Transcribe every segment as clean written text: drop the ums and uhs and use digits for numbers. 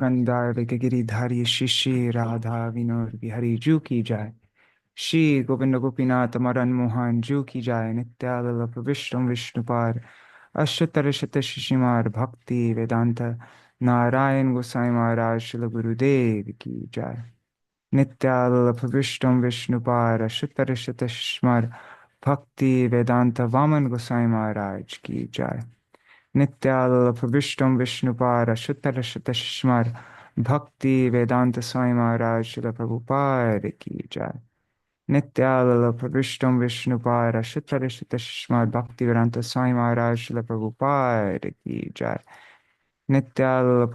गंधार के गिरिधारी श्री श्री राधा विनोद बिहारी जू की जाय। श्री गोविंद गोपीनाथ मदन मोहन जू की जाय। नित्यानंद विष्णु विष्णुपाद अष्टोत्तर शत शिशिमार भक्ति वेदांत नारायण गोसाई महाराज श्रील गुरुदेव की जाय। नित्यानंद विष्णु विष्णुपाद अष्टोत्तर शत शिशिमार भक्ति वेदांत वामन गोसाई महाराज की जाय। नित्यानंद विष्णु विष्णुपाद अष्टोत्तर शत शिशिमार भक्ति वेदांत स्वामी महाराज श्रील प्रभुपाद की जाय। नित्यानंद विष्णु विष्णुपाद अष्टोत्तर शत शिशिमार भक्ति वेदांत स्वामी महाराज श्रील प्रभुपाद की जाय। नित्यानंद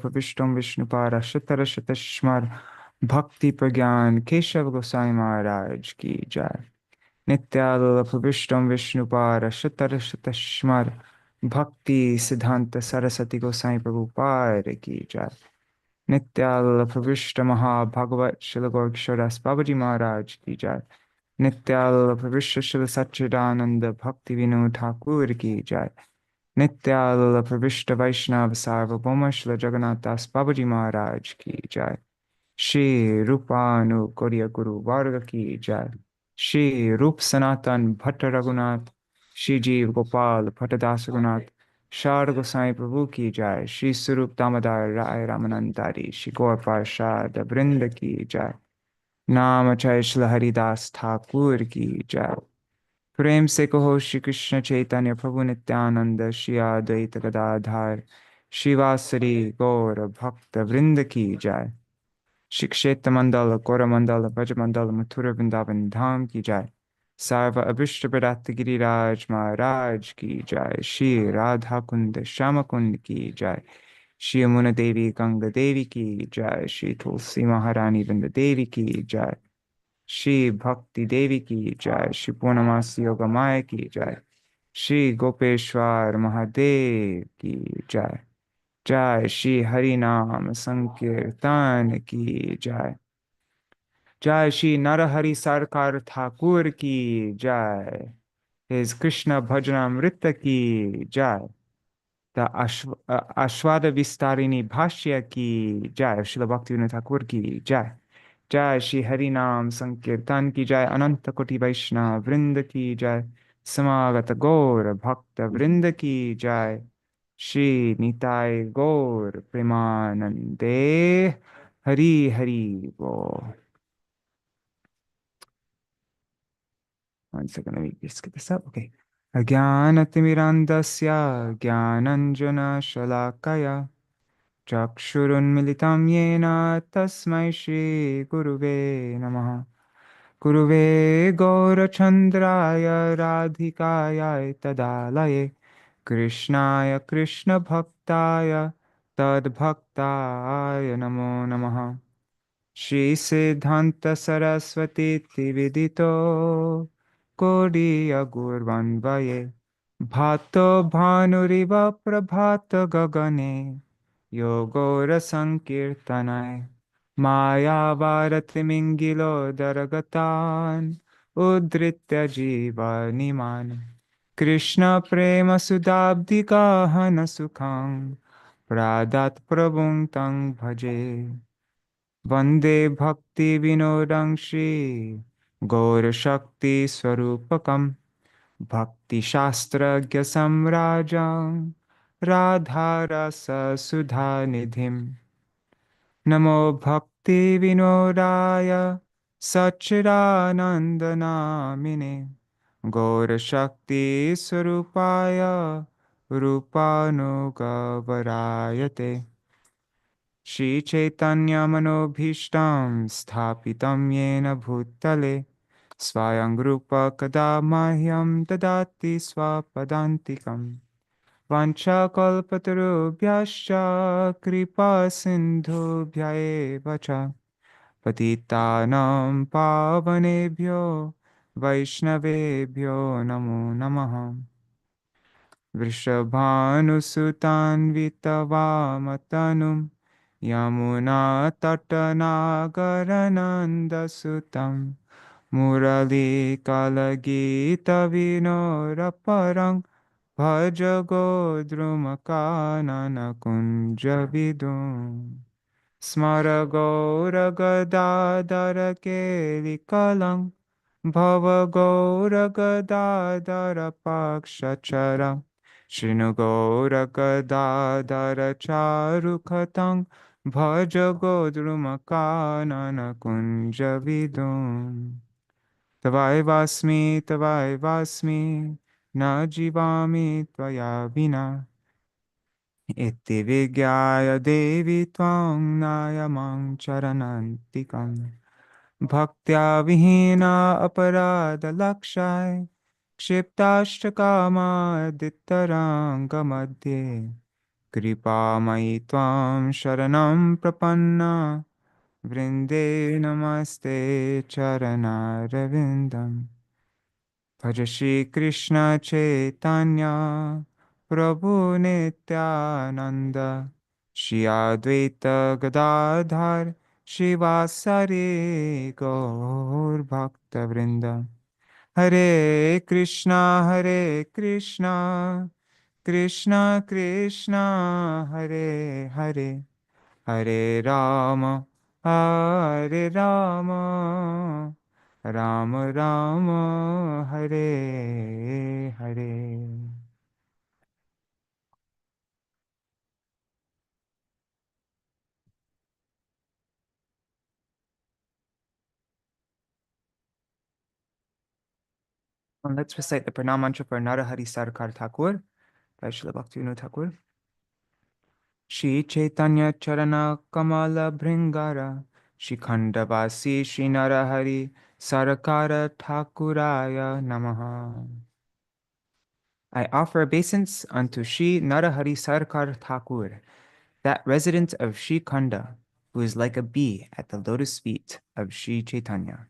विष्णु विष्णुपाद अष्टोत्तर शत शिशिमार भक्ति प्रज्ञान केशव गोसाई महाराज की जाय। नित्यानंद विष्णु विष्णुपाद अष्टोत्तर शत शिशिमार भक्ति सिद्धांत सरस्वती गोसाई प्रभुपाद की जाय। नित्यानंद विष्णु महाभागवत श्रील गौरकिशोरदास बाबाजी महाराज की जाय। नित्यानंद विष्णु श्रील सच्चिदानंद भक्ति विनोद ठाकुर की जाय। नित्यानंद विष्णु वैष्णव सार्वभौम श्रील जगन्नाथ दास बाबाजी महाराज की जाय। श्री रूपानु कोरिया गुरु वर्ग की जाय। श्री रूप सनातन भट्ट रघुनाथ, श्री जीव गोपाल भट्टदास रघुनाथ, शारद गोसाई प्रभु की जाय। श्री स्वरूप दामोदर राय रामानंदारी श्री गौर पार्षद वृंद की जाय। नाम जय श्री हरिदास ठाकुर की जाय। प्रेम से कहो श्री कृष्ण चैतन्य प्रभु नित्यानंद श्री अद्वैत गदाधर शिवासरी गौर भक्त वृंद की जाय। श्री क्षेत्र मंडल कोरमंडल ब्रजमंडल मथुरा वृंदावन धाम की जाय। सर्व अभिष्ट प्रदात गिरिराज महाराज की जाय। श्री राधा कुंड श्याम कुंड की जाय। श्री यमुना देवी गंगा देवी की जाय। श्री तुलसी महारानी वृंद देवी की जाय। श्री भक्ति देवी की जाय। श्री पूर्णमासी योग माया की जाय। श्री गोपेश्वर महादेव की जाय। जय श्री हरि नाम संकीर्तन की जय। जय श्री नरहरि सरकार ठाकुर की जय। His Krishna Bhajanāmṛta की जय। The Āsvāda-vistāriṇī Bhāṣya की जय। श्रीला भक्तिविनोद ठाकुर की जय। जय श्री हरि नाम संकीर्तन की जय। अनंत कोटि वैष्णव वृंद की जय। समागत गौर भक्त वृंद की जय। श्री निताय गौर प्रेमानंदे हरि हरि बोल। One second, let me just get this up. Okay. Ajnanatimirandasya jnananjana shalakaya chakshurunmilitam yena tasmai shri guruve namaha. Guruve gaurachandraya radhikaya tadalaye Krishnaya Krishna Bhaktaya Tad Bhaktaya Namo Namaha. Shri Siddhanta Saraswati Vidito Kodiya Gurvanvaye Bhato Bhanuriva Prabhata Gagane Yogora Sankirtanai Maya Bharati Mingilo Daragatan Udritya Jiva Niman Krishna Prema Sudabdi Kahana Sukham Pradat Prabhung Tang Bhaje Vande Bhakti Vinodang Shri Gaur Shakti Swarupakam Bhakti Shastragya Samrajam Radha Rasa Sudha Nidhim Namo Bhakti Vinodaya Satchidananda Namine Gaur Shakti Swarupaya Rupanugavarayate Shri Chaitanya Manobhishtam Sthapitam Yena Bhutale Swayam Rupa Kada Mahyam Dadati Swapadantikam Vancha Kalpatarubhyascha Kripa Sindhubhya Vacha Patitanam Pavanebhyo Vaishnavebhyo Namo Namaha. Vrishabhanusutanvitavamatanum Yamuna Tatanagaranandasutam Murali Kalagita Vinoraparang Bhaja Godruma Kanana Kunja Vidum Smara Gaura Gadadara Keli Kalam Bhava Gaura Gadadara Pakshacharam Shrinu Gaura Gadadara Charukatang Bhaja Godruma Kanana Kunja Vidum Tavai Vasmi Na Jivami Tvaya Vina Iti Vigyaya Devi Twang Nayamang Charanantikam Bhaktya Vihina Aparada Lakshai Kshiptastakama Dittaranga Madhye Kripa Mai Tvam Sharanam Prapanna Vrinde Namaste Charana Ravindam Bhaja Shri Krishna Chaitanya Prabhu Nityananda Shri Advaita Gadadhar Shivasari Gaur Bhakta Vrinda Hare Krishna Krishna Krishna Hare Hare Hare Rama Hare Rama Rama Rama Hare Hare. And let's recite the pranam mantra for Narahari Sarakāra Ṭhākura by Śrīla Bhaktivinoda Ṭhākura. Shri Chaitanya Charana Kamala Bhringara Shikhanda Vasi Shri Narahari Sarakāra Ṭhākuraya Namaha. I offer obeisance unto Shri Narahari Sarakāra Ṭhākura, that resident of Śrī Kṛṣṇa, who is like a bee at the lotus feet of Shri Chaitanya.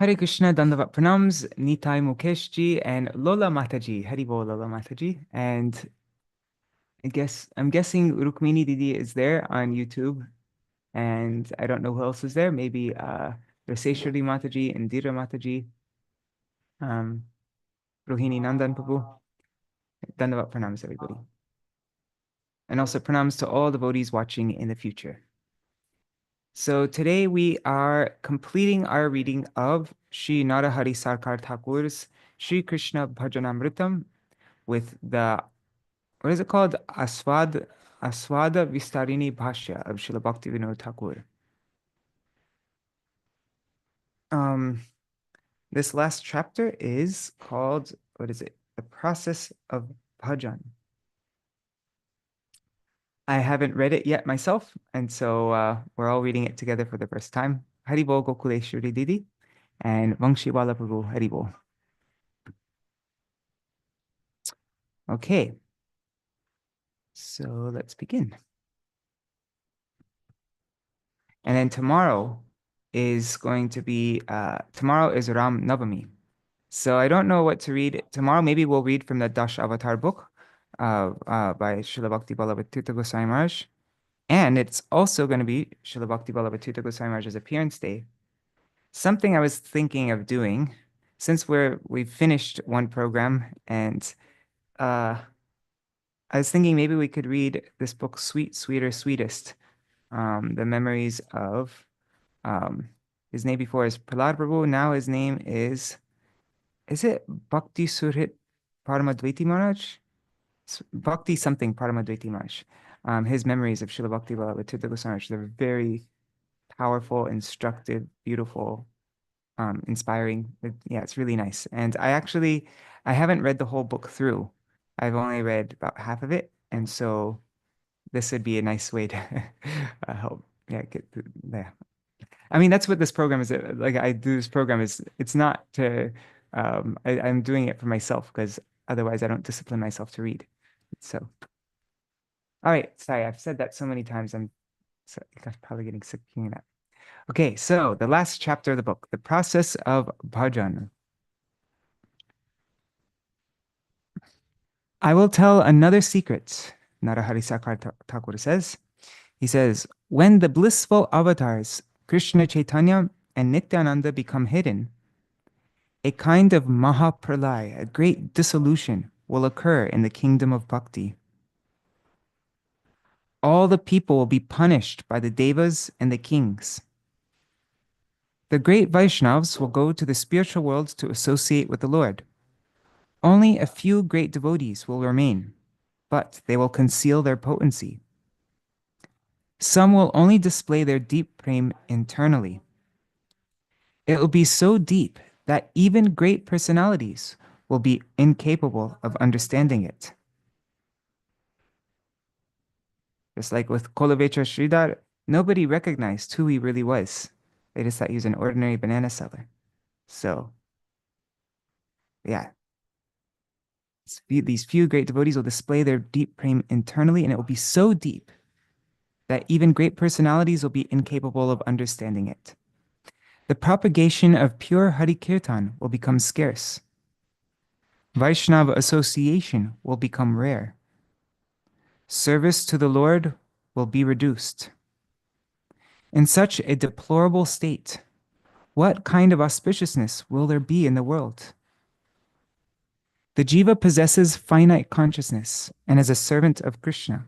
Hare Krishna, Dandavat Pranams, Nitai Mukeshji, and Lola Mataji. Haribo Lola Mataji. And I'm guessing Rukmini Didi is there on YouTube. And I don't know who else is there. Maybe Raseshwari Mataji, Indira Mataji, Rohini Nandan Prabhu. Dandavat Pranams, everybody. And also pranams to all devotees watching in the future. So today we are completing our reading of Śrī Narahari Sarakāra Ṭhākura's Śrī Kṛṣṇa Bhajanāmṛtam with the, what is it called? Āsvāda-vistāriṇī Bhāṣya of Śrīla Bhaktivinoda Ṭhākura. This last chapter is called, what is it? The Process of Bhajana. I haven't read it yet myself, and so we're all reading it together for the first time. Haribol Gokuleshwari Didi and Vangshiwala Prabhu Haribol. Okay, so let's begin. And then tomorrow is going to be, tomorrow is Ram Navami. So I don't know what to read tomorrow. Maybe we'll read from the Dash Avatar book by Śrīla Bhakti Ballabha Goswami Maharaj. And it's also going to be Śrīla Bhakti Ballabha Goswami Maharaj's appearance day. Something I was thinking of doing, since we've finished one program, and I was thinking maybe we could read this book, Sweet, Sweeter, Sweetest, the memories of, his name before is Prahlad Prabhu, now his name is it Bhakti Surhit Paramadvaiti Maharaj? Bhakti something Paramadvaiti Maharaj. His memories of Śrīla Bhakti Vallabha Goswami Maharaj, they're very powerful, instructive, beautiful, inspiring. Yeah, it's really nice. And I haven't read the whole book through. I've only read about half of it. And so this would be a nice way to help. Yeah, get through there. I mean, that's what this program is. Like I do this program it's not to, I'm doing it for myself because otherwise I don't discipline myself to read. So, all right. Sorry, I've said that so many times. I'm probably getting sick of hearing that. Okay, so the last chapter of the book, the process of bhajan. I will tell another secret, Narahari Sarakāra Ṭhākura says. He says, when the blissful avatars, Krishna Chaitanya and Nityananda become hidden, A kind of Mahapralaya, a great dissolution, will occur in the kingdom of bhakti. All the people will be punished by the devas and the kings. The great Vaishnavas will go to the spiritual world to associate with the Lord. Only a few great devotees will remain, but they will conceal their potency. Some will only display their deep prem internally. It will be so deep that even great personalities will be incapable of understanding it. Just like with Kolavecha Sridhar, nobody recognized who he really was. They just thought he was an ordinary banana seller. So, yeah, these few great devotees will display their deep prem internally, and it will be so deep that even great personalities will be incapable of understanding it. The propagation of pure Hari Kirtan will become scarce. Vaishnava association will become rare. Service to the Lord will be reduced. In such a deplorable state, what kind of auspiciousness will there be in the world? The jiva possesses finite consciousness and is a servant of Krishna.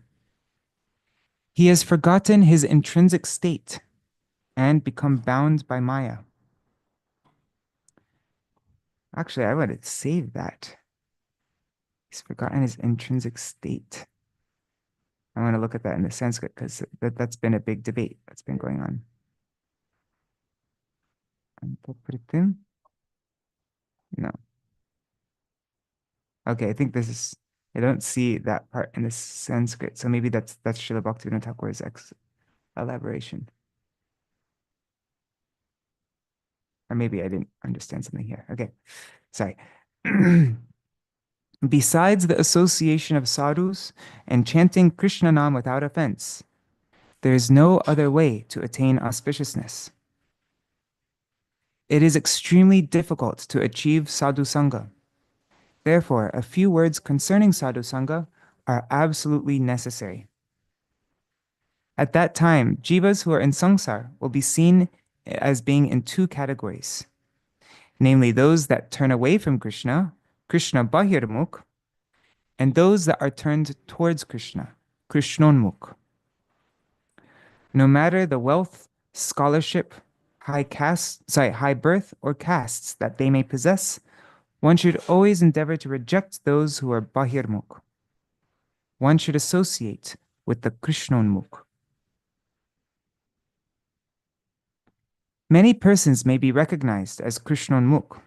He has forgotten his intrinsic state and become bound by Maya. Actually, I want to save that. He's forgotten his intrinsic state. I want to look at that in the Sanskrit because that's been a big debate that's been going on. No. Okay, I think this is, I don't see that part in the Sanskrit. So maybe that's Śrīla Bhaktivinoda Ṭhākura's elaboration. Or maybe I didn't understand something here. Okay, sorry. Besides the association of sadhus and chanting Krishna Nam without offense, there is no other way to attain auspiciousness. It is extremely difficult to achieve sadhu sangha. Therefore, a few words concerning sadhu sangha are absolutely necessary. At that time, jivas who are in samsara will be seen as being in two categories, namely those that turn away from Krishna, Krishna Bahirmukh, and those that are turned towards Krishna, Krishnonmukh. No matter the wealth, scholarship, high birth, or castes that they may possess, one should always endeavor to reject those who are Bahirmukh. One should associate with the Krishnonmukh. Many persons may be recognized as Krishnonmukh,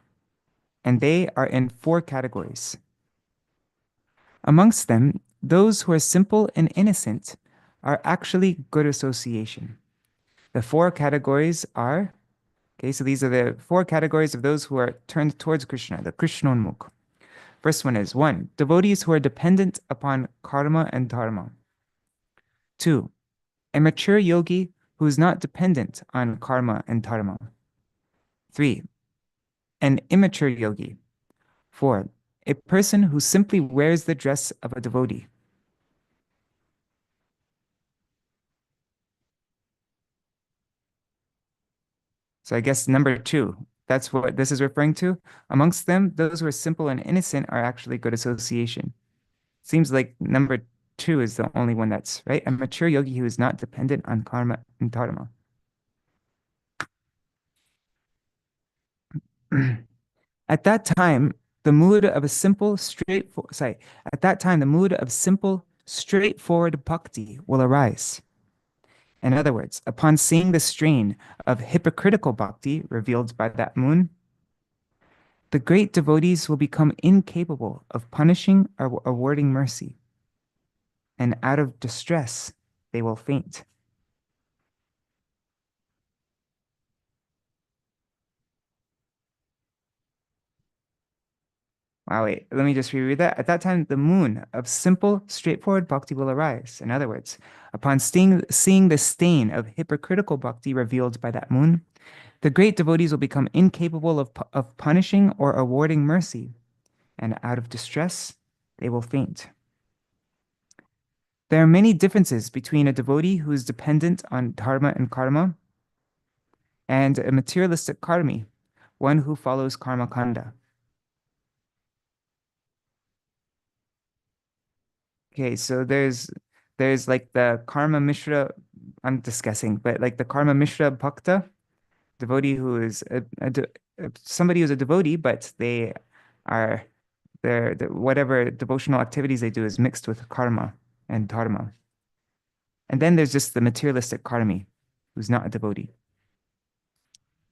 and they are in four categories. Amongst them, those who are simple and innocent are actually good association. The four categories are, okay, so these are the four categories of those who are turned towards Krishna, the Krishnonmukh. First one is 1, devotees who are dependent upon karma and dharma. 2, a mature yogi who is not dependent on karma and dharma. 3, an immature yogi. 4, a person who simply wears the dress of a devotee. So I guess number 2, that's what this is referring to. Amongst them, those who are simple and innocent are actually good association. Seems like number 2 is the only one that's right. A mature yogi who is not dependent on karma and dharma. At that time, the mood of simple, straightforward bhakti will arise. In other words, upon seeing the strain of hypocritical bhakti revealed by that moon, the great devotees will become incapable of punishing or awarding mercy, and out of distress, they will faint. Wow, wait, let me just reread that. At that time, the moon of simple, straightforward bhakti will arise. In other words, upon seeing the stain of hypocritical bhakti revealed by that moon, the great devotees will become incapable of punishing or awarding mercy, and out of distress, they will faint. There are many differences between a devotee who is dependent on dharma and karma and a materialistic karmi, one who follows karma kanda. Okay, so there's like the karma mishra, I'm discussing, but like the karma mishra bhakta, devotee who is somebody who's a devotee, but are whatever devotional activities they do is mixed with karma and dharma. And then there's just the materialistic karmi, who's not a devotee,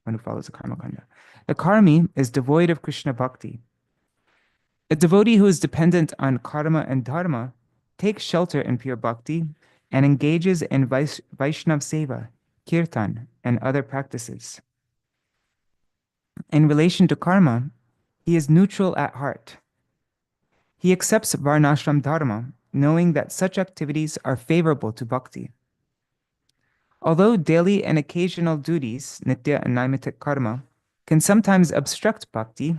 one who follows the karma kanda. The karmi is devoid of Krishna bhakti. A devotee who is dependent on karma and dharma takes shelter in pure bhakti and engages in Vaishnav seva, kirtan, and other practices. In relation to karma, he is neutral at heart. He accepts varnashram dharma, knowing that such activities are favorable to bhakti. Although daily and occasional duties, nitya and naimitic karma, can sometimes obstruct bhakti,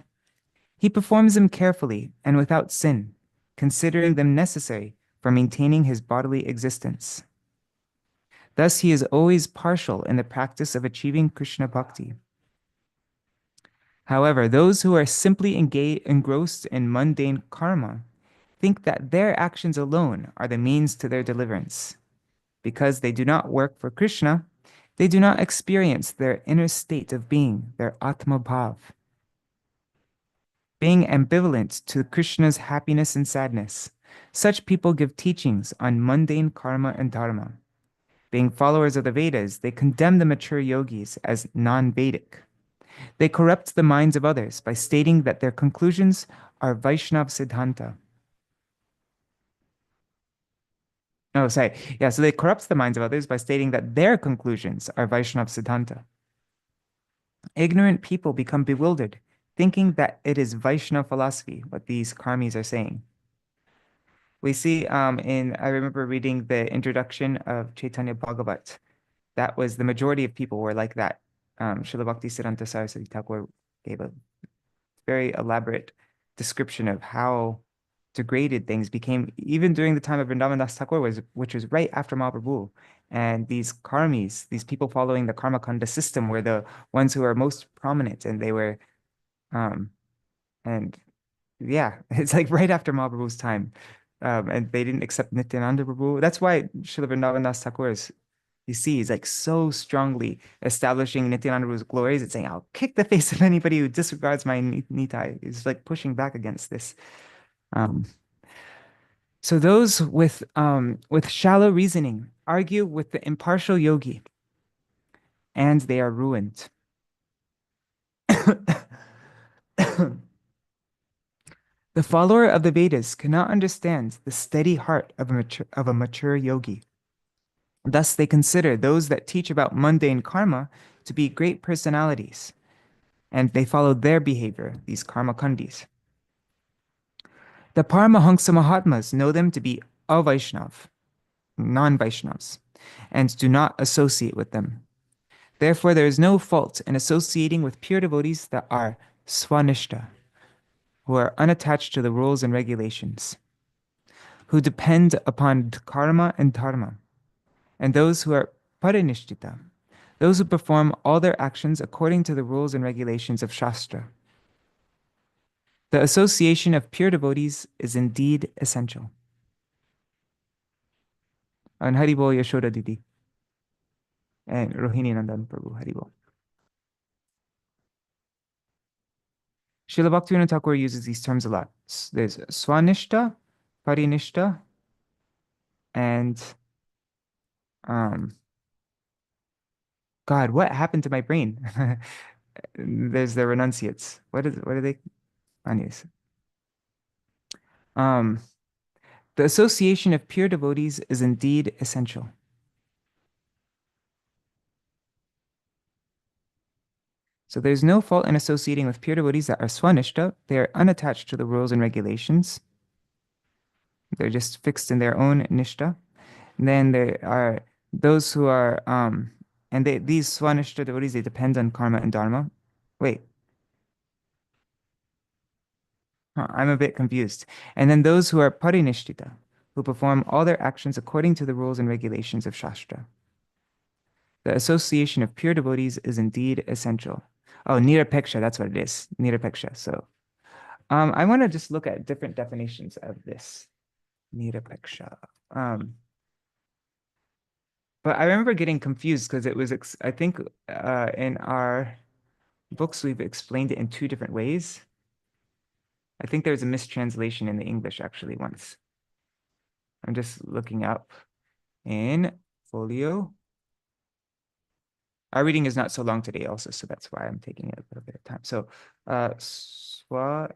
he performs them carefully and without sin, considering them necessary for maintaining his bodily existence. Thus, he is always partial in the practice of achieving Krishna bhakti. However, those who are simply engrossed in mundane karma think that their actions alone are the means to their deliverance. Because they do not work for Krishna, they do not experience their inner state of being, their Atma Bhav. Being ambivalent to Krishna's happiness and sadness, such people give teachings on mundane karma and dharma. Being followers of the Vedas, they condemn the mature yogis as non-Vedic. They corrupt the minds of others by stating that their conclusions are Vaishnav Siddhanta. Oh, sorry. Yeah, so they corrupt the minds of others by stating that their conclusions are Vaishnav Siddhanta. Ignorant people become bewildered, thinking that it is Vaishnav philosophy, what these karmis are saying. We see I remember reading the introduction of Chaitanya Bhagavat. That was the majority of people were like that. Śrīla Bhaktisiddhanta Saraswati Thakur gave a very elaborate description of how degraded things became, even during the time of Vrindavan Das Thakur, which was right after Mahaprabhu. And these karmis, these people following the karma kanda system, were the ones who were most prominent, and they were, and yeah, it's like right after Mahaprabhu's time, and they didn't accept Nityananda Prabhu. That's why Srila Vrindavan Das Thakur is, you see, he's like so strongly establishing Nityananda Prabhu's glories and saying, "I'll kick the face of anybody who disregards my Nitai." He's like pushing back against this. So those with shallow reasoning argue with the impartial yogi, and they are ruined. The follower of the Vedas cannot understand the steady heart of a mature yogi. Thus, they consider those that teach about mundane karma to be great personalities, and they follow their behavior, these karma kandis. The Paramahansa Mahatmas know them to be avaishnav, non-Vaishnavs, and do not associate with them. Therefore, there is no fault in associating with pure devotees that are swanishta, who are unattached to the rules and regulations, who depend upon karma and dharma, and those who are parinishtita, those who perform all their actions according to the rules and regulations of Shastra. The association of pure devotees is indeed essential. And Haribol Yashoda Didi and Rohini Nandan Prabhu Haribol. Śrīla Bhaktivinoda Ṭhākura uses these terms a lot. There's swanishta, parinishta, and God, what happened to my brain? There's the renunciates. What are they? Anyways. The association of pure devotees is indeed essential. So there's no fault in associating with pure devotees that are swanishta. They are unattached to the rules and regulations. They're just fixed in their own nishta. And then there are those who are, these swanishta devotees, they depend on karma and dharma. Wait. I'm a bit confused. And then those who are parinishtita, who perform all their actions according to the rules and regulations of Shastra. The association of pure devotees is indeed essential. Oh, Nirapeksha, that's what it is. Nirapeksha. So I want to just look at different definitions of this. Nirapeksha. But I remember getting confused because it was, I think in our books, we've explained it in two different ways. I think there was a mistranslation in the English actually once. I'm just looking up in folio. Our reading is not so long today also, so that's why I'm taking a little bit of time. So, Swanishta.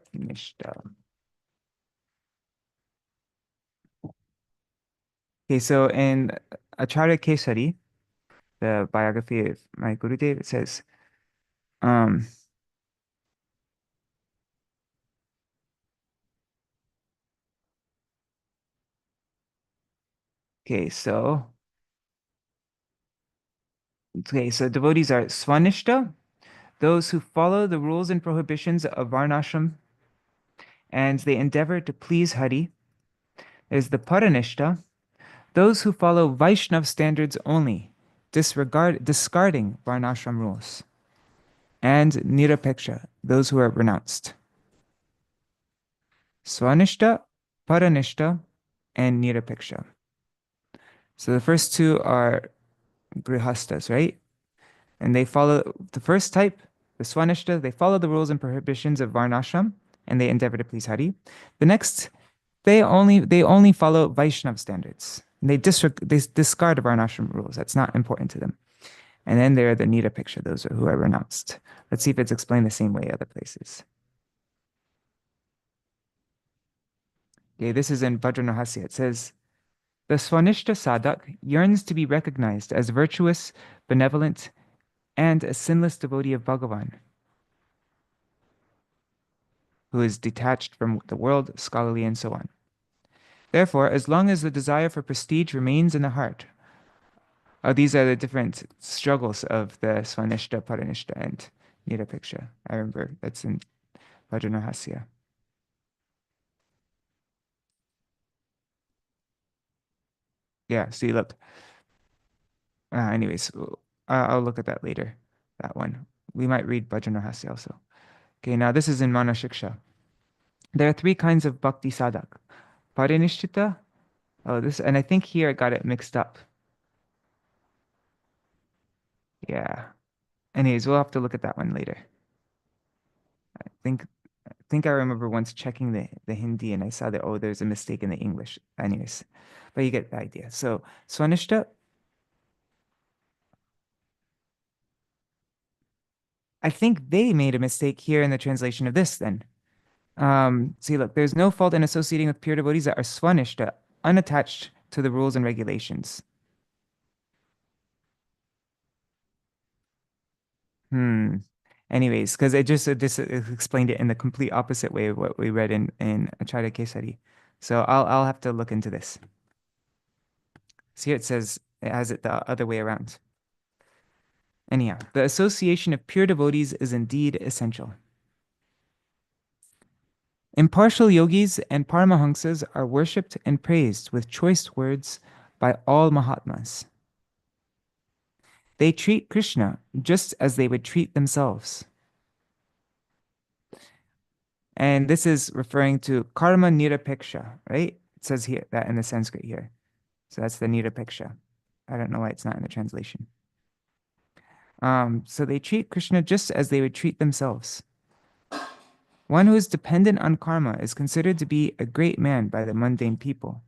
Okay, so in Acharya Kesari, the biography of my Gurudev, it says, um, okay, so devotees are Swanishta, those who follow the rules and prohibitions of Varnashram, and they endeavor to please Hari. There's the Paranishta, those who follow Vaishnav standards only, discarding Varnashram rules. And Nirapeksha, those who are renounced. Swanishta, Paranishta, and Nirapeksha. So the first two are Grihastas, right? And they follow the first type, the Swanishta, they follow the rules and prohibitions of Varnashram, and they endeavor to please Hari. The next, they only follow Vaishnav standards. They discard Varnashram rules. That's not important to them. And then there are the Nirapeksha, those who are renounced. Let's see if it's explained the same way other places. Okay, this is in Bhajana. It says, the Swanishta Sadak yearns to be recognized as virtuous, benevolent, and a sinless devotee of Bhagavan, who is detached from the world, scholarly, and so on. Therefore, as long as the desire for prestige remains in the heart, these are the different struggles of the Swanishta, Paranishta, and Nirapeksha. I remember that's in Bhajana. Yeah, see, look. Anyways, I'll look at that later. That one. We might read Bhajana also. Okay, now this is in Manashiksha. There are three kinds of bhakti sadak. Parinishita. Oh, this, and I think here I got it mixed up. Yeah. Anyways, we'll have to look at that one later. I think I remember once checking the Hindi and I saw that, oh, there's a mistake in the English. Anyways, but you get the idea. So Swanishta, I think they made a mistake here in the translation of this then. See, look, there's no fault in associating with pure devotees that are Swanishta, unattached to the rules and regulations. Hmm. Anyways, because it explained it in the complete opposite way of what we read in Acharya Kesari. So I'll have to look into this. See, it says it has it the other way around. Anyhow, the association of pure devotees is indeed essential. Impartial yogis and paramahamsas are worshipped and praised with choice words by all Mahatmas. They treat Krishna just as they would treat themselves. And this is referring to karma nirapeksha, right? It says here that in the Sanskrit here. So that's the nirapeksha. I don't know why it's not in the translation. So they treat Krishna just as they would treat themselves. One who is dependent on karma is considered to be a great man by the mundane people,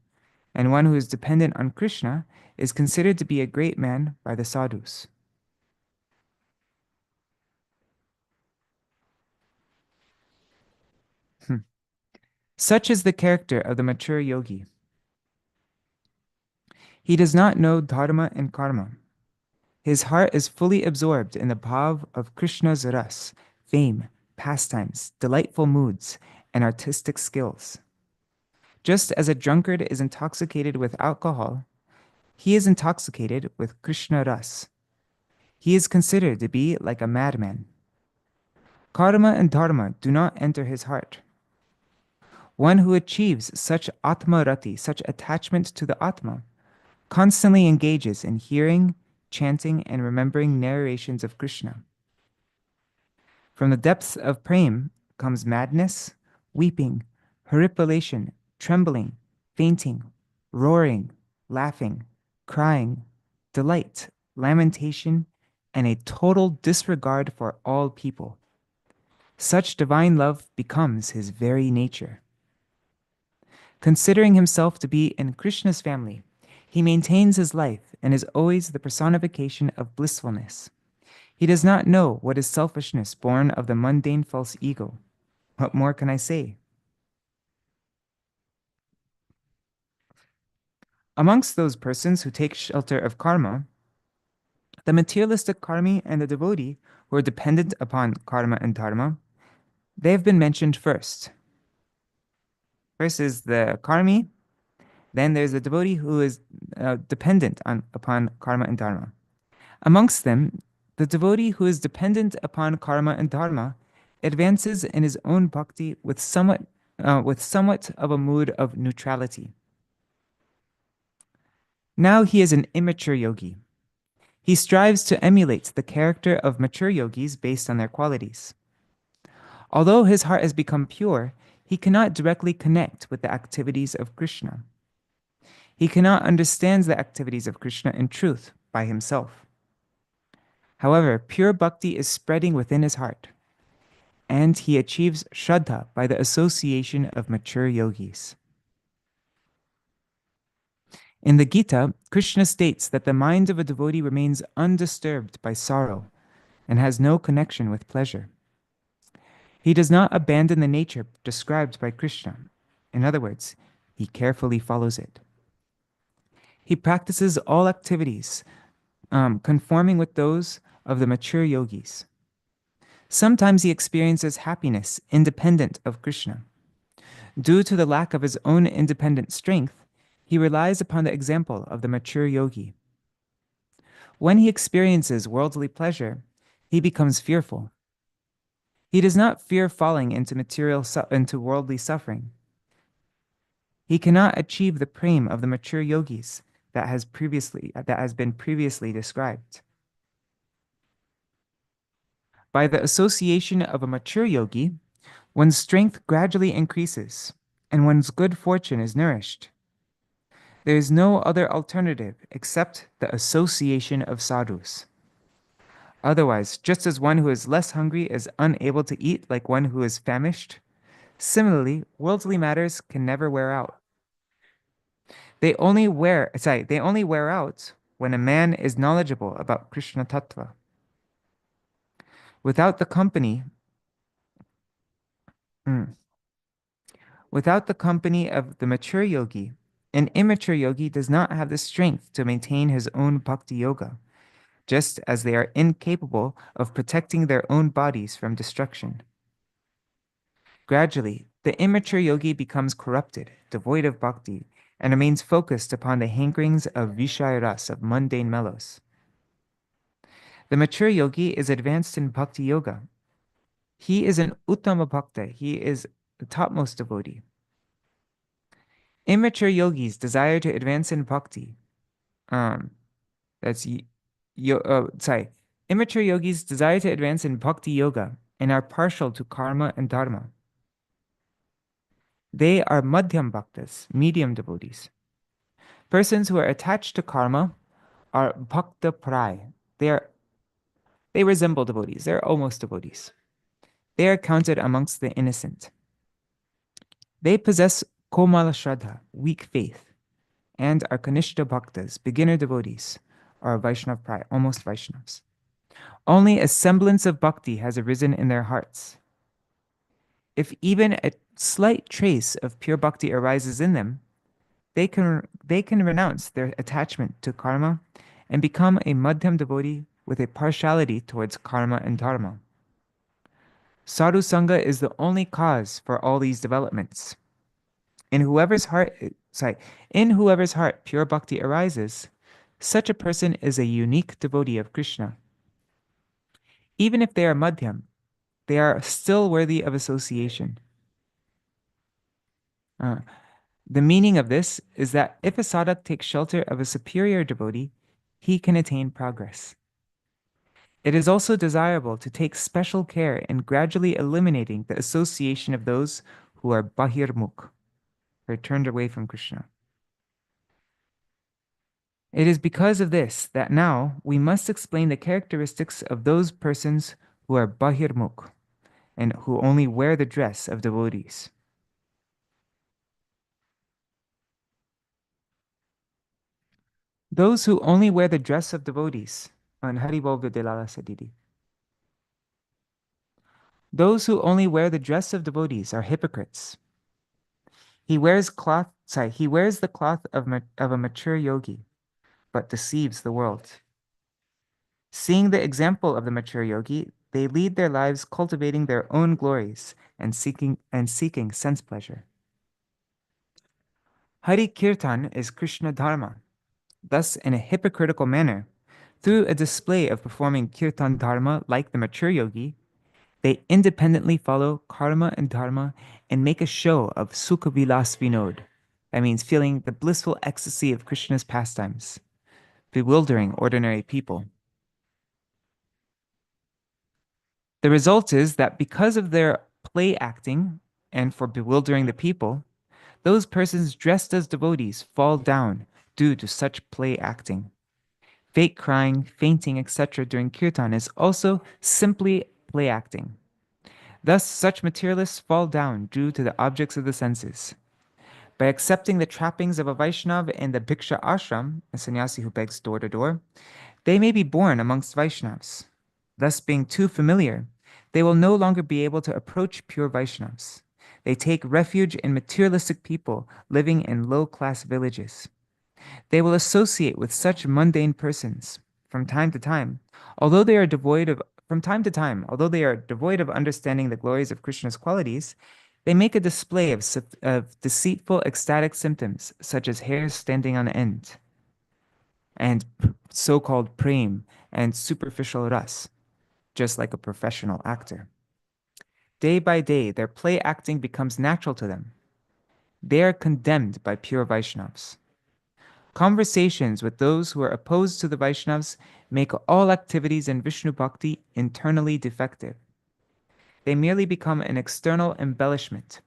and one who is dependent on Krishna is considered to be a great man by the sadhus. Such is the character of the mature yogi. He does not know dharma and karma. His heart is fully absorbed in the bhav of Krishna's ras, fame, pastimes, delightful moods, and artistic skills. Just as a drunkard is intoxicated with alcohol, he is intoxicated with Krishna ras. He is considered to be like a madman. Karma and dharma do not enter his heart. One who achieves such atma rati, such attachment to the atma, constantly engages in hearing, chanting, and remembering narrations of Krishna. From the depths of prem comes madness, weeping, horripilation, trembling, fainting, roaring, laughing, crying, delight, lamentation, and a total disregard for all people. Such divine love becomes his very nature. Considering himself to be in Krishna's family, he maintains his life and is always the personification of blissfulness. He does not know what is selfishness born of the mundane false ego. What more can I say? Amongst those persons who take shelter of karma, the materialistic karmi and the devotee who are dependent upon karma and dharma, they have been mentioned first. First is the karmi, then there's the devotee who is dependent upon karma and dharma. Amongst them, the devotee who is dependent upon karma and dharma advances in his own bhakti with somewhat of a mood of neutrality. Now he is an immature yogi. He strives to emulate the character of mature yogis based on their qualities. Although his heart has become pure, he cannot directly connect with the activities of Krishna. He cannot understand the activities of Krishna in truth by himself. However, pure bhakti is spreading within his heart, and he achieves shraddha by the association of mature yogis. In the Gita, Krishna states that the mind of a devotee remains undisturbed by sorrow and has no connection with pleasure. He does not abandon the nature described by Krishna. In other words, he carefully follows it. He practices all activities conforming with those of the mature yogis. Sometimes he experiences happiness independent of Krishna. Due to the lack of his own independent strength, he relies upon the example of the mature yogi. When he experiences worldly pleasure, he becomes fearful. He does not fear falling into worldly suffering. He cannot achieve the prem of the mature yogis that has been previously described. By the association of a mature yogi, one's strength gradually increases, and one's good fortune is nourished. There is no other alternative except the association of sadhus. Otherwise, just as one who is less hungry is unable to eat like one who is famished, similarly, worldly matters can never wear out. They only wear out when a man is knowledgeable about Krishna Tattva. Without the company of the mature yogi, an immature yogi does not have the strength to maintain his own bhakti yoga, just as they are incapable of protecting their own bodies from destruction. Gradually, the immature yogi becomes corrupted, devoid of bhakti, and remains focused upon the hankerings of Vishaya Ras, of mundane mellows. The mature yogi is advanced in bhakti yoga. He is an uttama bhakta. He is the topmost devotee. Immature yogis desire to advance in bhakti. Immature yogis desire to advance in bhakti yoga and are partial to karma and dharma. They are madhyam bhaktas, medium devotees. Persons who are attached to karma are bhakta prai. They resemble devotees. They're almost devotees. They are counted amongst the innocent. They possess komala shraddha, weak faith, and are kanishta bhaktas, beginner devotees, or Vaishnav prai, almost Vaishnavas. Only a semblance of bhakti has arisen in their hearts. If even a slight trace of pure bhakti arises in them, they can renounce their attachment to karma and become a madhyam devotee with a partiality towards karma and dharma. Sadhu Sangha is the only cause for all these developments. In whoever's heart pure bhakti arises, such a person is a unique devotee of Krishna. Even if they are madhyam, they are still worthy of association. The meaning of this is that if a sadhak takes shelter of a superior devotee, he can attain progress. It is also desirable to take special care in gradually eliminating the association of those who are bahirmukh, who are turned away from Krishna. It is because of this that now we must explain the characteristics of those persons who are bahirmukh and who only wear the dress of devotees. Those who only wear the dress of devotees, and Haribol Vidilala Sadidi. Those who only wear the dress of devotees are hypocrites. He wears the cloth of a mature yogi, but deceives the world. Seeing the example of the mature yogi, they lead their lives cultivating their own glories and seeking sense pleasure. Hari Kirtan is Krishna Dharma. Thus, in a hypocritical manner, through a display of performing Kirtan Dharma like the mature yogi, they independently follow karma and dharma and make a show of Sukha Vilas Vinod. That means feeling the blissful ecstasy of Krishna's pastimes, bewildering ordinary people. The result is that because of their play acting and for bewildering the people, those persons dressed as devotees fall down due to such play acting. Fake crying, fainting, etc. during kirtan is also simply play acting. Thus, such materialists fall down due to the objects of the senses. By accepting the trappings of a Vaishnava in the Bhiksha ashram, a sannyasi who begs door to door, they may be born amongst Vaishnavas. Thus, being too familiar, they will no longer be able to approach pure Vaishnavas. They take refuge in materialistic people living in low-class villages. They will associate with such mundane persons from time to time, although they are devoid of understanding the glories of Krishna's qualities. They make a display of deceitful ecstatic symptoms such as hairs standing on end and so-called prem and superficial ras, just like a professional actor. Day by day, their play acting becomes natural to them. They are condemned by pure Vaishnavas. Conversations with those who are opposed to the Vaishnavas make all activities in Vishnu Bhakti internally defective. They merely become an external embellishment.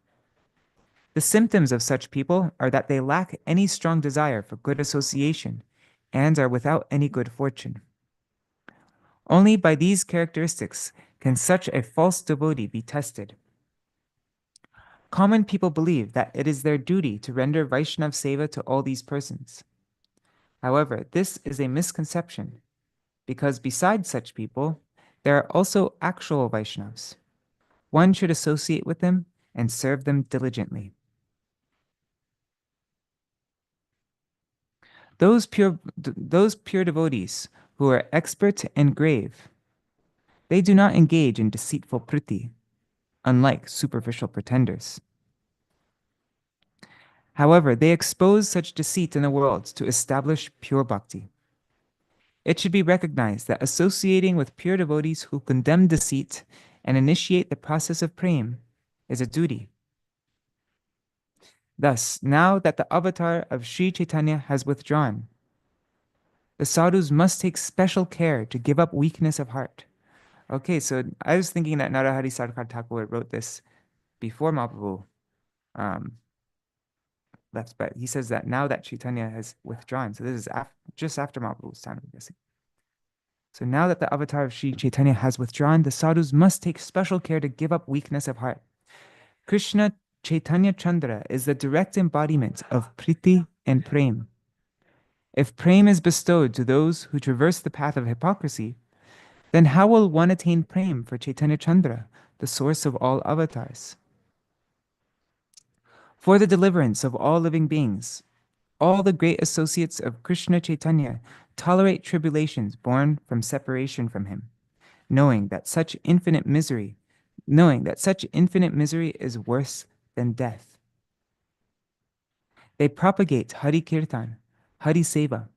The symptoms of such people are that they lack any strong desire for good association and are without any good fortune. Only by these characteristics can such a false devotee be tested. Common people believe that it is their duty to render Vaishnav seva to all these persons. However, this is a misconception, because besides such people, there are also actual Vaishnavas. One should associate with them and serve them diligently. Those pure devotees who are expert and grave, they do not engage in deceitful priti, unlike superficial pretenders. However, they expose such deceit in the world to establish pure bhakti. It should be recognized that associating with pure devotees who condemn deceit and initiate the process of prem is a duty. Thus, now that the avatar of Sri Chaitanya has withdrawn, the sadhus must take special care to give up weakness of heart. Okay, so I was thinking that Narahari Sarakāra Ṭhākura wrote this before Mahaprabhu left, but he says that now that Chaitanya has withdrawn, so this is just after Mahaprabhu's time, I'm guessing. So now that the avatar of Sri Chaitanya has withdrawn, the sadhus must take special care to give up weakness of heart. Krishna Chaitanya Chandra is the direct embodiment of priti and prem. If prem is bestowed to those who traverse the path of hypocrisy, then how will one attain prem for Chaitanya Chandra, the source of all avatars? For the deliverance of all living beings, all the great associates of Krishna Chaitanya tolerate tribulations born from separation from him, knowing that such infinite misery is worse than death. They propagate Hari Kirtan, Hari Seva,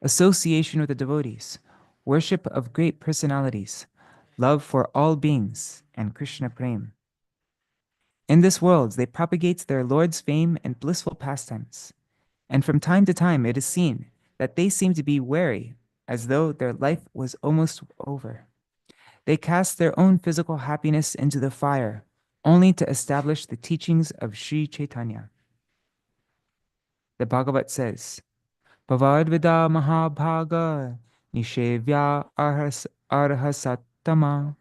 association with the devotees, worship of great personalities, love for all beings, and Krishna Prem. In this world, they propagate their Lord's fame and blissful pastimes, and from time to time it is seen that they seem to be weary, as though their life was almost over. They cast their own physical happiness into the fire, only to establish the teachings of Sri Chaitanya. The Bhagavat says, Pavadvida Mahabhaga Nishevya Arhasattama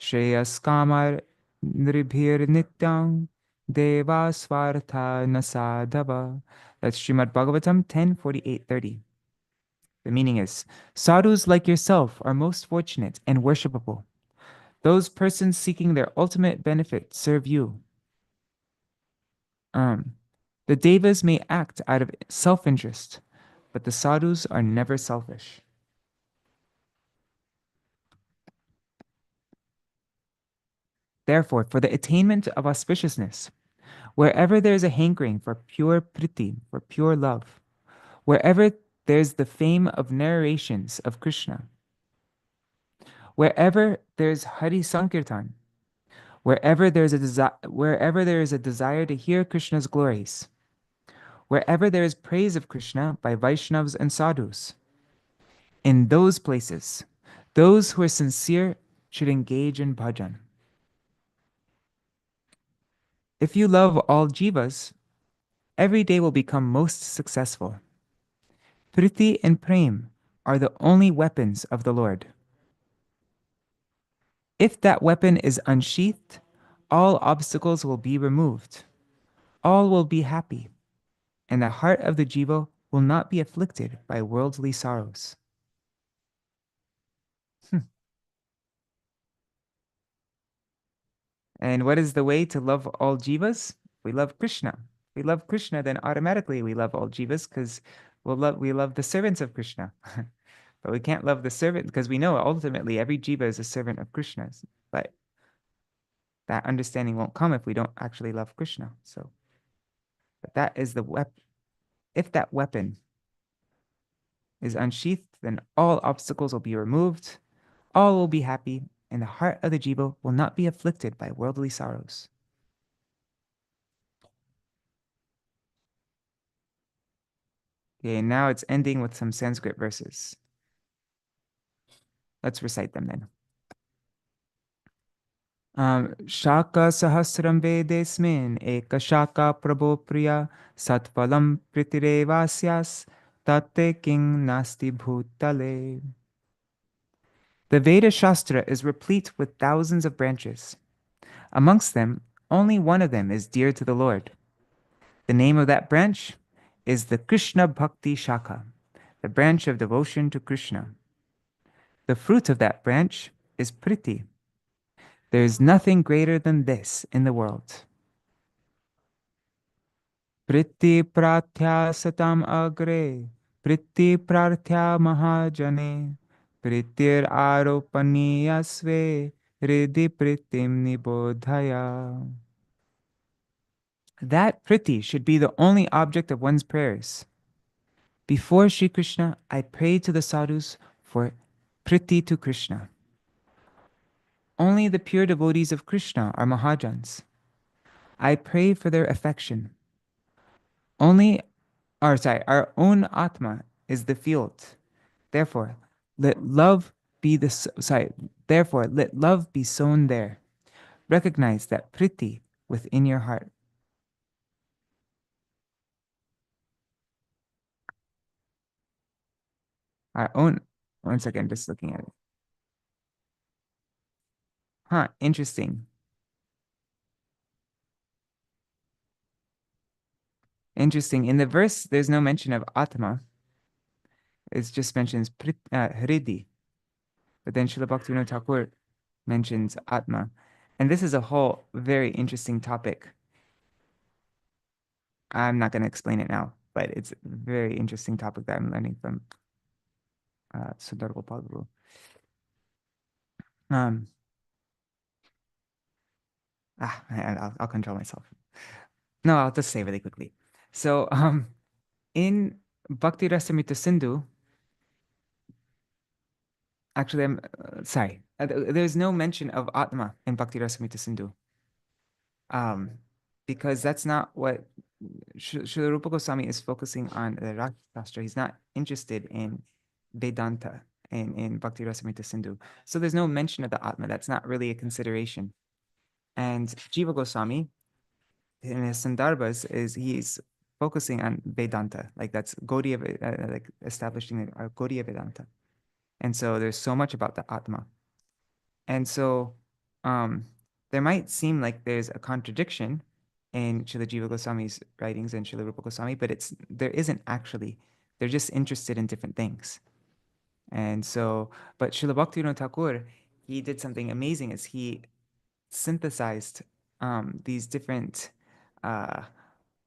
Shreyas Kamar Nribhir Nityang Deva Swartha Nasadhava. That's Srimad Bhagavatam 10:48-30. The meaning is, sadhus like yourself are most fortunate and worshipable. Those persons seeking their ultimate benefit serve you. The devas may act out of self-interest, but the sadhus are never selfish. Therefore, for the attainment of auspiciousness, wherever there is a hankering for pure priti, for pure love, wherever there's the fame of narrations of Krishna, wherever there's Hari Sankirtan, wherever there is a desire to hear Krishna's glories, wherever there is praise of Krishna by Vaishnavas and sadhus, in those places, those who are sincere should engage in bhajan. If you love all jivas, every day will become most successful. Priti and prem are the only weapons of the Lord. If that weapon is unsheathed, all obstacles will be removed. All will be happy, and the heart of the jiva will not be afflicted by worldly sorrows. And what is the way to love all jivas? We love Krishna. We love Krishna, then automatically we love all jivas because we love the servants of Krishna. But we can't love the servant because we know ultimately every jiva is a servant of Krishna's. But that understanding won't come if we don't actually love Krishna. So, but that is the weapon. If that weapon is unsheathed, then all obstacles will be removed, all will be happy, and the heart of the jiva will not be afflicted by worldly sorrows. Okay, now it's ending with some Sanskrit verses. Let's recite them then. Shaka sahasram vedesmin eka shaka prabho priya satpalam pritirevasyas tate king nasti bhutale. The Veda Shastra is replete with thousands of branches. Amongst them, only one of them is dear to the Lord. The name of that branch is the Krishna Bhakti Shaka, the branch of devotion to Krishna. The fruit of that branch is priti. There is nothing greater than this in the world. Priti prathya satam agre, priti prathya mahajane, pritir aropaniyasve, riddhi pritim nibodhaya. That priti should be the only object of one's prayers. Before Sri Krishna, I pray to the sadhus for priti to Krishna. Only the pure devotees of Krishna are Mahajans. I pray for their affection. Our own Atma is the field. Therefore, let love be let love be sown there. Recognize that priti within your heart. Our own, one second, just looking at it. Interesting. Interesting. In the verse, there's no mention of Atma. It just mentions Hridi. But then Śrīla Bhaktivinoda Ṭhākura mentions Atma. And this is a whole very interesting topic. I'm not going to explain it now, but it's a very interesting topic that I'm learning from Sundar Gopal Guru. I'll control myself. No, I'll just say really quickly. So in Bhakti Rasamrita Sindhu, actually, I'm sorry. There's no mention of Atma in Bhakti Rasamrita Sindhu. Because that's not what Srila Rupa Goswami is focusing on the Rasa Shastra. He's not interested in Vedanta in Bhakti Rasamrita Sindhu. So there's no mention of the Atma. That's not really a consideration. And Jiva Goswami, in his Sandarbhas, he's focusing on Vedanta, like that's Gaudiya, like establishing a Gaudiya Vedanta. And so there's so much about the Atma. And so um, there might seem like there's a contradiction in Srila Jiva Goswami's writings and Srila Rupa Goswami, but there isn't actually. They're just interested in different things. And so, but Srila Bhaktivinoda Thakur, he did something amazing is he synthesized these different uh,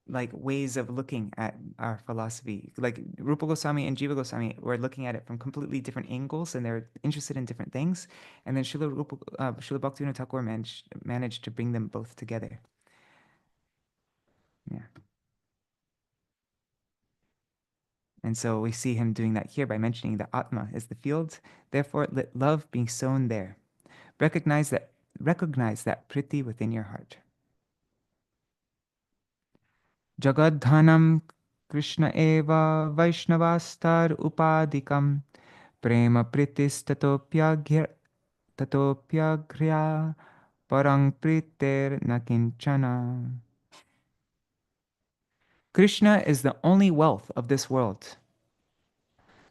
like ways of looking at our philosophy. Like Rupa Goswami and Jiva Goswami were looking at it from completely different angles, and they're interested in different things. And then Srila Bhaktivinoda Thakur managed to bring them both together. Yeah. And so we see him doing that here by mentioning that Atma is the field. Therefore, let love be sown there. Recognize that priti within your heart. Jagadhanam Krishna eva Vaishnavastar upadikam prema pritis tatopyaghya parang priter nakinchana. Krishna is the only wealth of this world.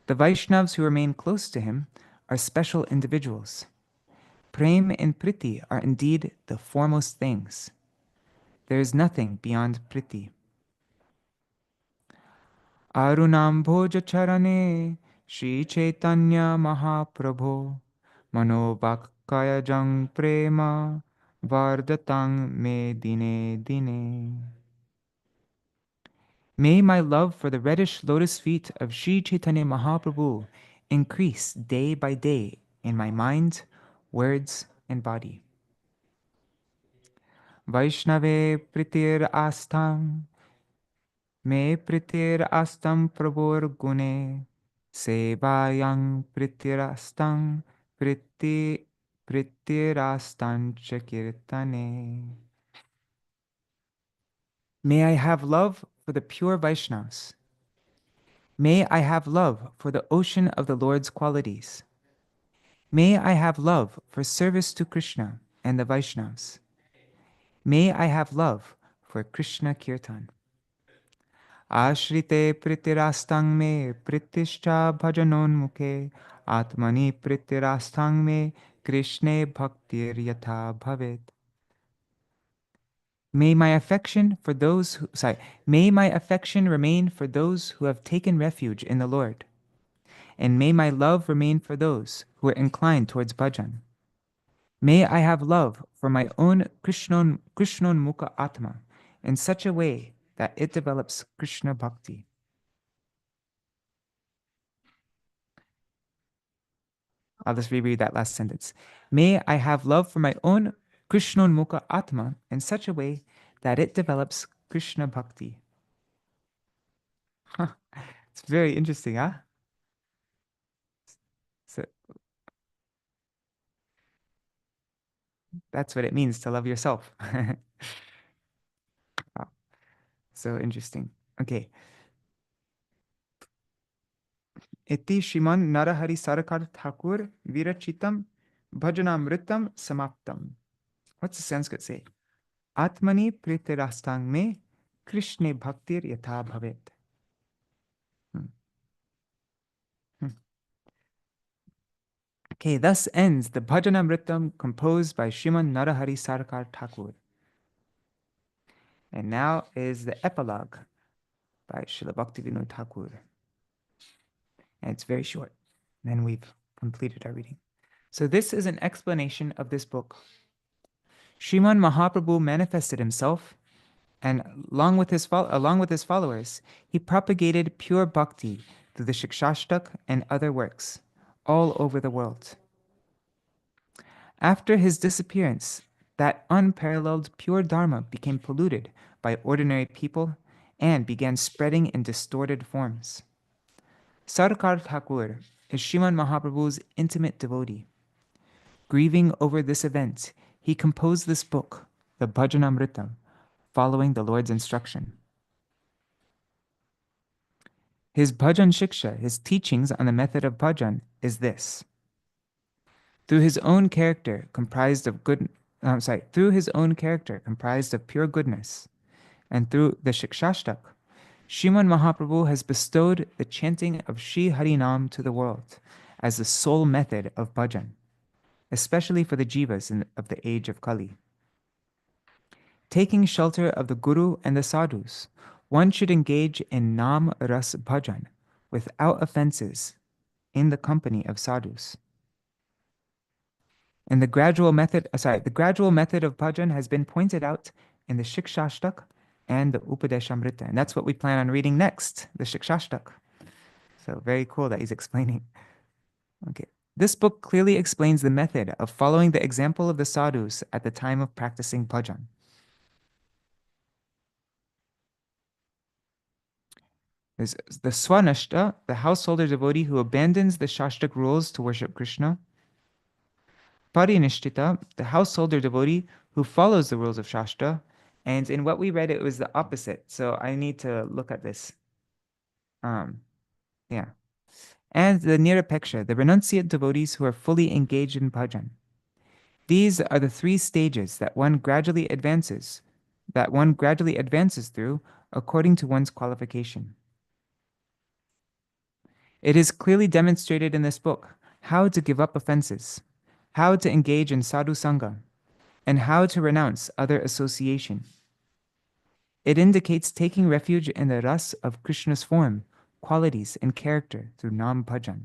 The Vaishnavas who remain close to him are special individuals. Prem and priti are indeed the foremost things. There is nothing beyond priti. Arunam bhoja charane Shri Chaitanya Mahaprabho Manobhakkaya jang prema Vardatang me dine dine. May my love for the reddish lotus feet of Sri Chaitanya Mahaprabhu increase day by day in my mind, words, and body. Vaishnave pritir astam me pritir astam prabhur gune sevayang pritirastam pritirastam chakirtane. May I have love for the pure Vaishnavas. May I have love for the ocean of the Lord's qualities. May I have love for service to Krishna and the Vaishnavas. May I have love for Krishna Kirtan. Ashrite pritirastang me pritishcha bhajanon mukhe atmani pritirastang me Krishne bhaktir yatha bhavet. May my affection remain for those who have taken refuge in the Lord, and may my love remain for those who are inclined towards bhajan. May I have love for my own Krishnon Mukha Atma in such a way that it develops Krishna Bhakti. I'll just reread that last sentence. May I have love for my own Krishnon Mukha Atma in such a way that it develops Krishna Bhakti. Huh. It's very interesting, huh? So that's what it means to love yourself. Wow. So interesting. Okay. Iti Śrīman Narahari Sarakāra Ṭhākura Virachitam Bhajanāmṛtam Samaptam. What's the Sanskrit say? Atmani pritirastang me Krishne bhaktir yatha bhavet. Okay, thus ends the Bhajanamritam composed by Śrīman Narahari Sarakāra Ṭhākura. And now is the epilogue by Śrīla Bhaktivinoda Ṭhākura. And it's very short. Then we've completed our reading. So this is an explanation of this book. Śrīman Mahaprabhu manifested himself, and along with his followers, he propagated pure bhakti through the Shikshashtak and other works all over the world. After his disappearance, that unparalleled pure dharma became polluted by ordinary people and began spreading in distorted forms. Sarakāra Ṭhākura is Śrīman Mahaprabhu's intimate devotee. Grieving over this event, he composed this book, the Bhajanamritam, following the Lord's instruction. His bhajan shiksha, his teachings on the method of bhajan, is this. Through his own character comprised of through his own character comprised of pure goodness, and through the Shikshashtak, Sriman Mahaprabhu has bestowed the chanting of Shri Harinam to the world as the sole method of bhajan, especially for the jivas of the age of Kali. Taking shelter of the Guru and the sadhus, one should engage in Nam Ras Bhajan without offenses in the company of sadhus. And the gradual method of bhajan has been pointed out in the Shikshashtak and the Upadeshamrita. And that's what we plan on reading next, the Shikshashtak. So very cool that he's explaining. Okay. This book clearly explains the method of following the example of the sadhus at the time of practicing bhajan. There's the Swanashta, the householder devotee who abandons the Shastrik rules to worship Krishna. Parinishtita, the householder devotee who follows the rules of Shastra. And in what we read, it was the opposite. So I need to look at this. Yeah. And the Nirapeksha, the renunciate devotees who are fully engaged in bhajan. These are the three stages that one gradually advances through according to one's qualification. It is clearly demonstrated in this book how to give up offenses, how to engage in sadhu sangha, and how to renounce other association. It indicates taking refuge in the ras of Krishna's form, qualities, and character through Nam Bhajan.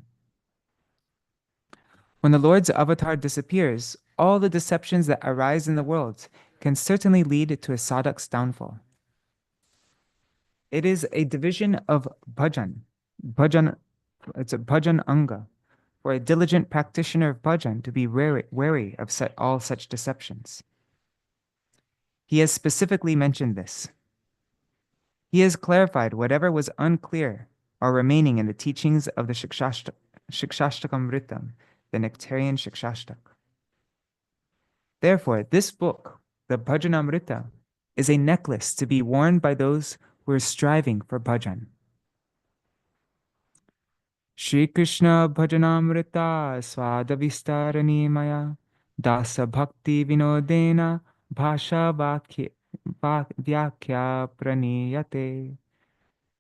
When the Lord's avatar disappears, all the deceptions that arise in the world can certainly lead to a sadhak's downfall. It is a division of bhajan. It's a bhajan anga, for a diligent practitioner of bhajan to be wary of all such deceptions. He has specifically mentioned this. He has clarified whatever was unclear or remaining in the teachings of the Shikshashtakamritam, the Nectarian Shikshashtak. Therefore, this book, the Bhajanamrita, is a necklace to be worn by those who are striving for bhajan. Śrī Kṛṣṇa Bhajanāmṛta Āsvāda-vistāriṇī Bhāṣya Bhāṣya Vyakya Praniyate.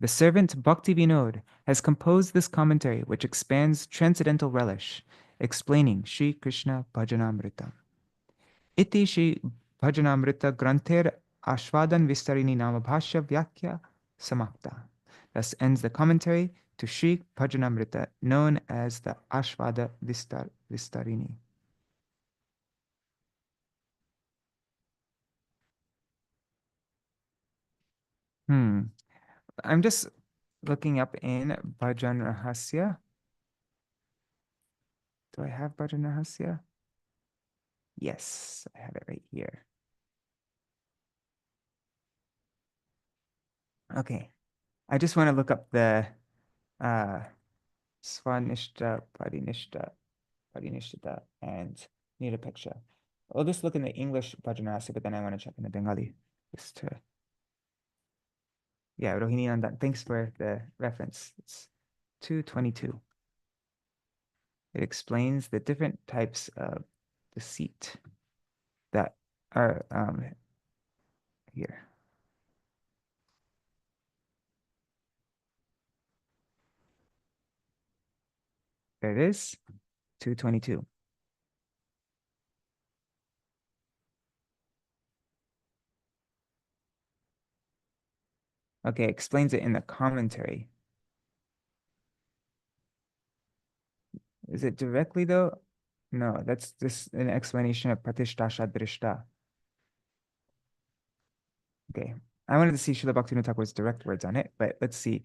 The servant Bhaktivinod has composed this commentary which expands transcendental relish, explaining Śrī Kṛṣṇa Bhajanāmṛtam. Iti Śrī Bhajanāmṛta Granther Āsvāda-vistāriṇī Bhāṣya Vyakya Samakta. Thus ends the commentary to Śrī Bhajanāmṛta, known as the Āsvāda-vistāriṇī. I'm just looking up in Bhajan Rahasya. Do I have Bhajan Rahasya? Yes, I have it right here. Okay. I just want to look up the Swanishta, Parinishta, and Nirapeksha. I'll just look in the English Bhajan Rahasya, but then I want to check in the Bengali. Just to... Yeah, Rohini Nandan. Thanks for the reference. It's 222. It explains the different types of deceit that are here. There it is, 222. Okay, explains it in the commentary. Is it directly though? No, that's just an explanation of Pratishtasha Drishta. Okay, I wanted to see Śrīla Bhaktivinoda Thakur's direct words on it, but let's see.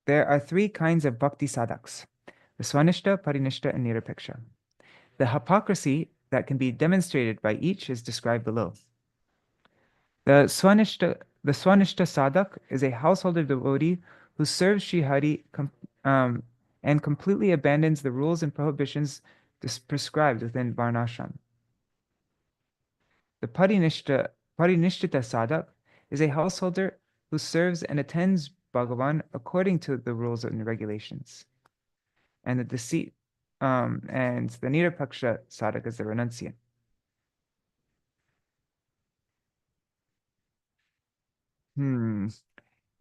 There are three kinds of bhakti sadhaks: the Swanishta, Parinishta, and Nirapeksha. The hypocrisy that can be demonstrated by each is described below. The Swanishta sadhak is a householder devotee who serves Sri Hari and completely abandons the rules and prohibitions prescribed within Varnashram. The Parinishta sadhak is a householder who serves and attends Bhagavan according to the rules and regulations. And the deceit, and the Nirapaksha sadhaka is the renunciant.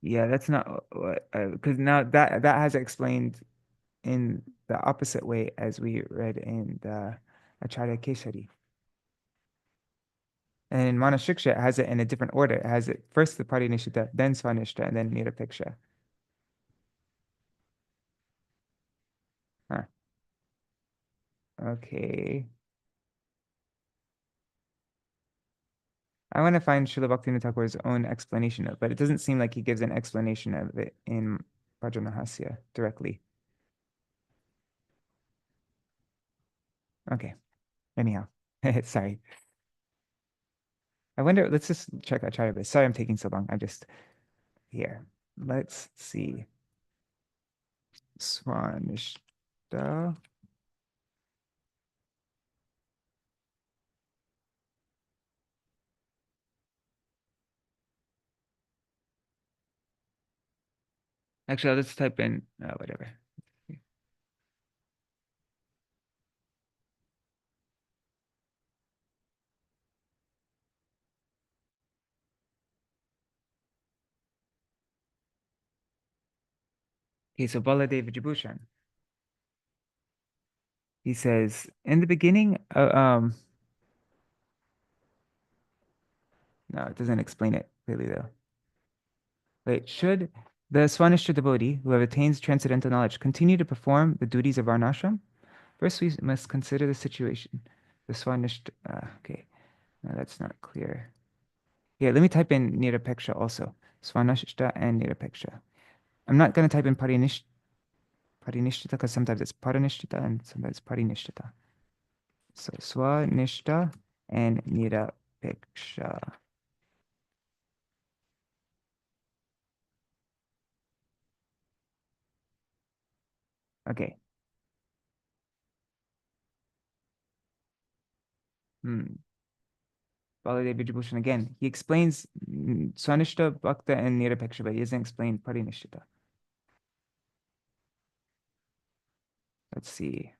Yeah, that's not what, because now that has explained in the opposite way as we read in the Acharya Kesari. And in Manashiksha, it has it in a different order. It has it first the Parinishita, then Svanishta, and then Nirapiksha. Huh. Okay. I want to find Srila Bhaktivinoda Thakur's own explanation of it, but it doesn't seem like he gives an explanation of it in Bhajanahasya directly. Okay. Anyhow, sorry. I wonder, let's just check Acharya Bhis. Sorry I'm taking so long. I'm just here. Let's see. Swanishta. Actually, I'll just type in whatever. Okay, so Baladev Vijabhushan. He says, in the beginning, no, it doesn't explain it really though. Wait, should the Swanishta devotee who attains transcendental knowledge continue to perform the duties of Varnashram? First, we must consider the situation. The Swanishta, okay, no, that's not clear. Yeah, let me type in Nirapeksha also. Swanishta and Nirapeksha. I'm not going to type in Parinishta because sometimes it's Parinishta and sometimes Parinishta. So Swanishta and Nirapeksha. Okay. Baladev Vijabhushan again. He explains Swanishta, Bhakta, and Nirapeksha, but he doesn't explain Parinishta. Let's see.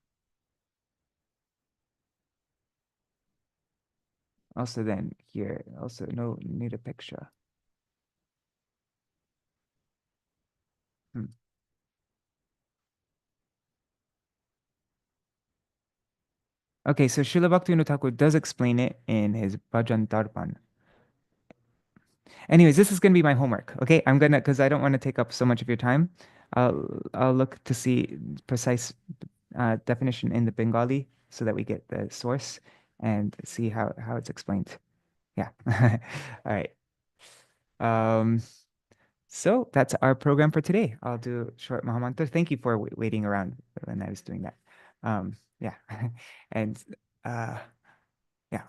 Also then here, also no Nirapeksha. Okay, so Śrīla Bhaktivinoda Thakur does explain it in his Bhajan Darpan. Anyways, this is going to be my homework. Okay, I'm gonna because I don't want to take up so much of your time. I'll look to see precise definition in the Bengali so that we get the source and see how it's explained. Yeah. All right. So that's our program for today. I'll do short Mahamantra. Thank you for waiting around when I was doing that. Yeah. And yeah,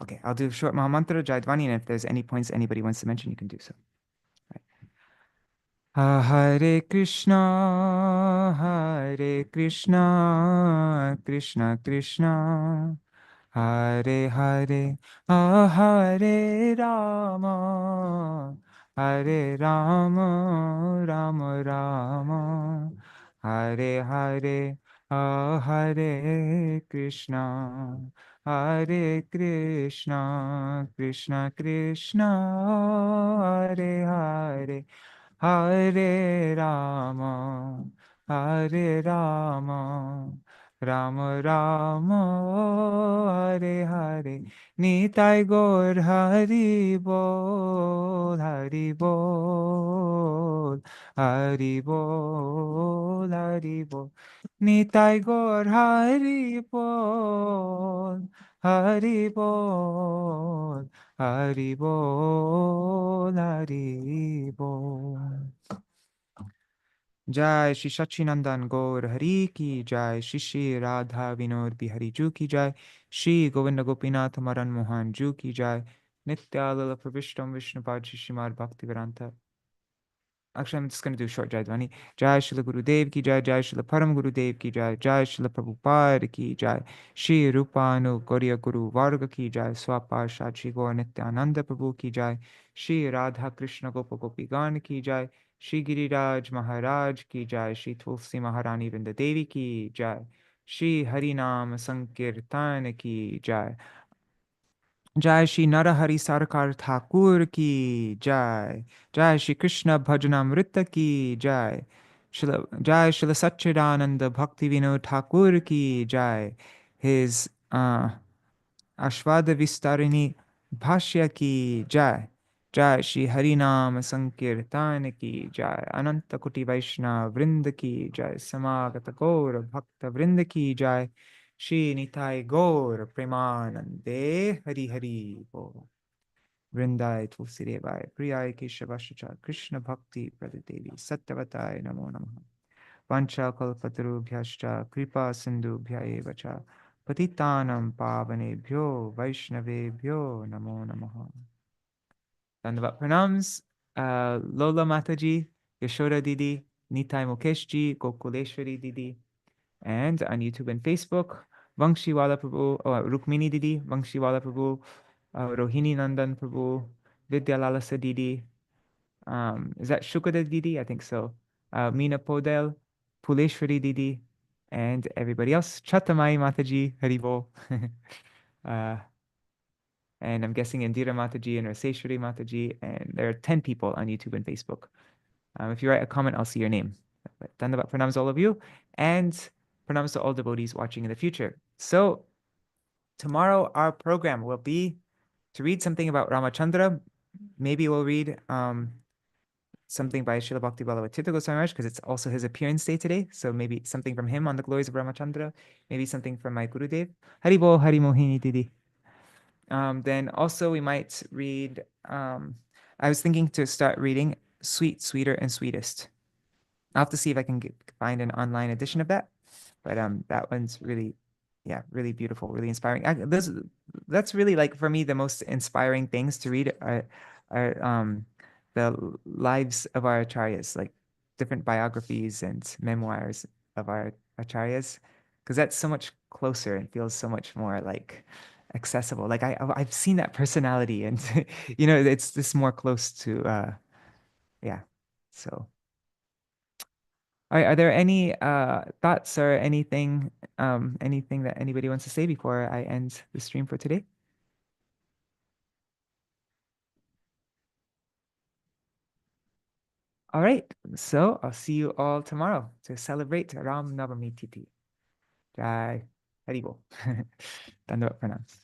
okay. I'll do short Mahamantra, Jaidvani, and if there's any points anybody wants to mention, you can do so. Right. Hare Krishna, Krishna Krishna, Hare Hare, Hare Rama, Hare Rama, Rama Rama, Hare Hare, Hare Krishna, Hare Krishna, Krishna Krishna, Hare Hare, Hare Rama, Hare Rama, Rama Rama, Hare Hare, Nitai Gaur Hari Bol, Hari Bol, Hari Bol, Hari Bol, Nitai Gaur Hari Bol, Hari Bol, Hari Bol, Hari Bol. Jai Shri Sachinandan Gaur Hari Ki Jai, Shri Shri Radha Vinod Bihari Ju Ki Jai, Shri Govinda Gopinath Maran Mohan Ju Ki Jai, Nityalala Pravishtam Vishnupad Shri Srimad Bhaktivedanta Actually, I'm just going to do short Jai Dhwani. Jai Śrīla Gurudev ki Jai, Jai Śrīla Param Gurudev ki Jai, Jai Śrīla Prabhupada ki Jai, Shri Rupanu Gauriya Guru Varga ki Jai, Swapashad Shri Gaur Nityananda Prabhu ki Jai, Shri Radha Krishna Gopa Gopi Gan ki Jai, Shri Giriraj Maharaj ki Jai, Shri Tulsi Maharani Vrinda Devi ki Jai, Shri Harinam Sankirtan ki Jai, Jai Śrī Narahari Sarakāra Ṭhākura ki Jai. Jai Śrī Kṛṣṇa Bhajanāmṛtam ki Jai. Jai Śrīla Satchidananda Bhaktivinoda Ṭhākura ki Jai. His Āsvāda-vistāriṇī Bhāṣya ki Jai. Jai Shri Harinam Sankirtan ki Jai. Ananta Koti Vaishnava Vrinda ki Jai. Samagata Gaura Bhakta Vrinda ki Jai. Shri Nitai Gaur Premanande Hari Hari Bol. Vrindai Tulsi Devai Priyai Keshavashacha Krishna Bhakti Pradadevi Satyavatai Namo Namaha. Vancha Kalpatarubhyascha Kripa Sindhubhya Vacha Patitanam Pavanebhyo Vaishnavebhyo Namo Namaha. Dandavat Pranams, Lola Mataji, Yashoda Didi, Nitai Mukeshji, Gokuleshwari Didi, and on YouTube and Facebook, Vangshiwala Prabhu, Rukmini Didi, Vangshiwala Prabhu, Rohini Nandan Prabhu, Vidya Lalasa Didi, is that Shukada Didi? I think so. Meena Podel, Puleshwari Didi, and everybody else. Chatamai Mataji, Haribo. And I'm guessing Indira Mataji and Raseshwari Mataji, and there are 10 people on YouTube and Facebook. If you write a comment, I'll see your name. But Dandavat pranams all of you, and pranams to all devotees watching in the future. So tomorrow our program will be to read something about Ramachandra. Maybe we'll read something by Śrīla Bhaktivinoda Ṭhākura because it's also his appearance day today. So maybe something from him on the glories of Ramachandra. Maybe something from my Gurudev. Haribo Hari Mohini Didi. Then also we might read, I was thinking to start reading Sweet, Sweeter, and Sweetest. I'll have to see if I can find an online edition of that. But that one's really, yeah, really beautiful, really inspiring. That's really like for me the most inspiring things to read are the lives of our acharyas, like different biographies and memoirs of our acharyas, because that's so much closer and feels so much more like accessible. Like I've seen that personality, and you know, it's just more close to yeah. So are there any thoughts or anything anything that anybody wants to say before I end the stream for today? All right, so I'll see you all tomorrow to celebrate Ram Navami Tithi. Jai Haribol. Dandavat pranams.